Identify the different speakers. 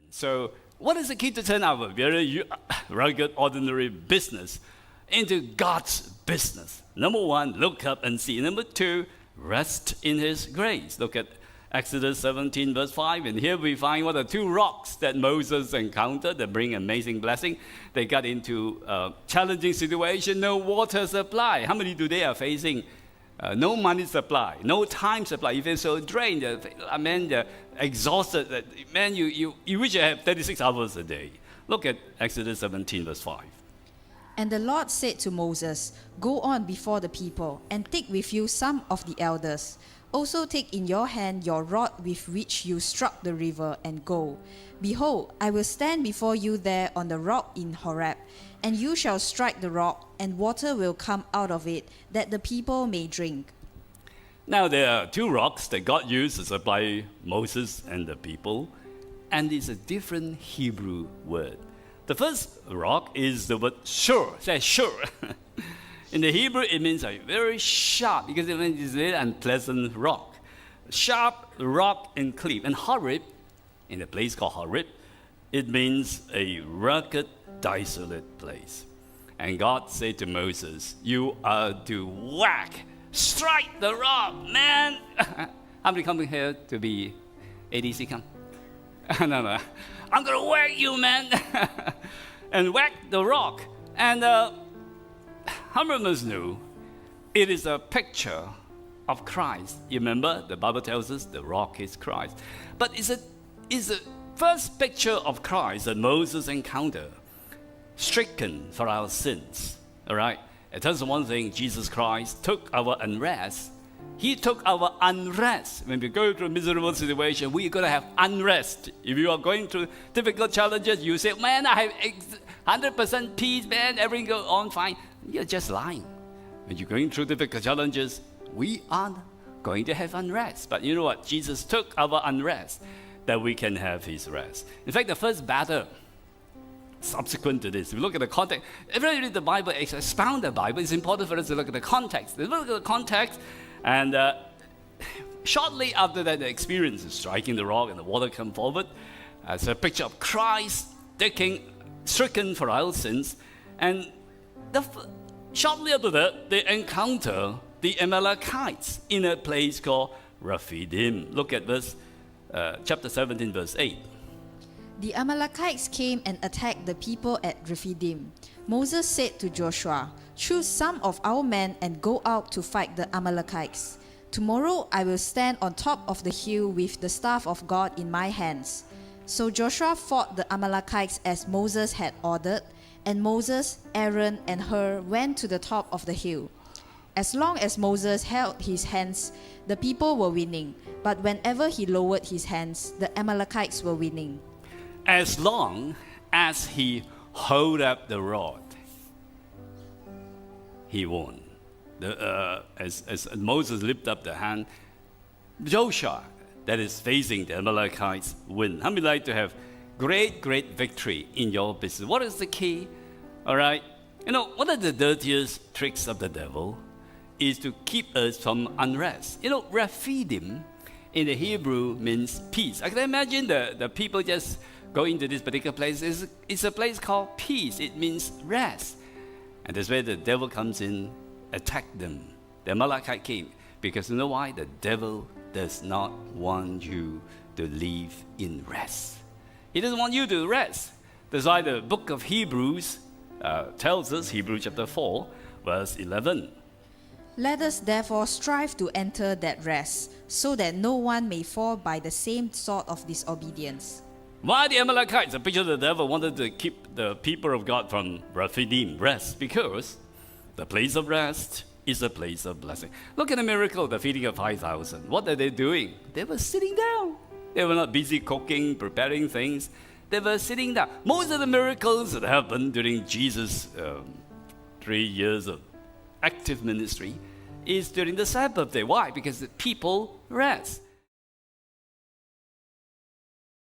Speaker 1: So what is the key to turn our very rugged, ordinary business into God's business? Number one, look up and see. Number two, rest in His grace. Look at Exodus 17 verse 5. And here we find what are two rocks that Moses encountered that bring amazing blessing. They got into a challenging situation, no water supply. How many today are facing no money supply, no time supply? You feel so drained, exhausted. Man, you wish you have 36 hours a day. Look at Exodus 17 verse 5.
Speaker 2: And the Lord said to Moses, "Go on before the people, and take with you some of the elders. Also take in your hand your rod with which you struck the river, and go. Behold, I will stand before you there on the rock in Horeb, and you shall strike the rock, and water will come out of it, that the people may drink."
Speaker 1: Now there are two rocks that God used to supply Moses and the people, and it's a different Hebrew word. The first rock is the word shur. Say shur. In the Hebrew, it means a very sharp, because it means it's a very unpleasant rock. Sharp rock and cliff. And Horeb, in a place called Horeb, it means a rugged, desolate place. And God said to Moses, "You are to strike the rock, man." How many coming here to be ADC come? No. I'm going to whack you, man. And whack the rock. And how many of us knew it is a picture of Christ? You remember, the Bible tells us the rock is Christ. But it's the first picture of Christ that Moses encountered, stricken for our sins. All right? It tells us one thing: Jesus Christ took our unrest. He took our unrest. When we go through a miserable situation, we're going to have unrest. If you are going through difficult challenges, you say, "Man, I have 100% peace, man, everything goes on fine." You're just lying. When you're going through difficult challenges, we are going to have unrest. But you know what? Jesus took our unrest that we can have His rest. In fact, the first battle subsequent to this, if you look at the context, if you read the Bible, expound the Bible, it's important for us to look at the context. Look at the context, and shortly after that, the experience is striking the rock and the water come forward. It's a picture of Christ stricken for our sins. And shortly after that, they encounter the Amalekites in a place called Rephidim. Look at chapter 17, verse 8.
Speaker 2: The Amalekites came and attacked the people at Rephidim. Moses said to Joshua, "Choose some of our men and go out to fight the Amalekites. Tomorrow I will stand on top of the hill with the staff of God in my hands." So Joshua fought the Amalekites as Moses had ordered, and Moses, Aaron, and Hur went to the top of the hill. As long as Moses held his hands, the people were winning, but whenever he lowered his hands, the Amalekites were winning.
Speaker 1: As long as he held up the rod, he won. As Moses lifted up the hand, Joshua, that is facing the Amalekites, win. How many like to have great victory in your business? What is the key? All right. You know, one of the dirtiest tricks of the devil is to keep us from unrest. You know, Rephidim in the Hebrew means peace. I can imagine the people just go into this particular place. It's a place called peace. It means rest. And that's where the devil comes in, attack them. The Amalekite came. Because you know why? The devil does not want you to live in rest. He doesn't want you to rest. That's why the book of Hebrews tells us, Hebrews chapter 4, verse 11.
Speaker 2: Let us therefore strive to enter that rest, so that no one may fall by the same sort of disobedience.
Speaker 1: Why the Amalekites, a picture of the devil, wanted to keep the people of God from Rephidim, rest? Because the place of rest is a place of blessing. Look at the miracle, the feeding of 5,000. What are they doing? They were sitting down. They were not busy cooking, preparing things. They were sitting down. Most of the miracles that happened during Jesus' 3 years of active ministry is during the Sabbath day. Why? Because the people rest.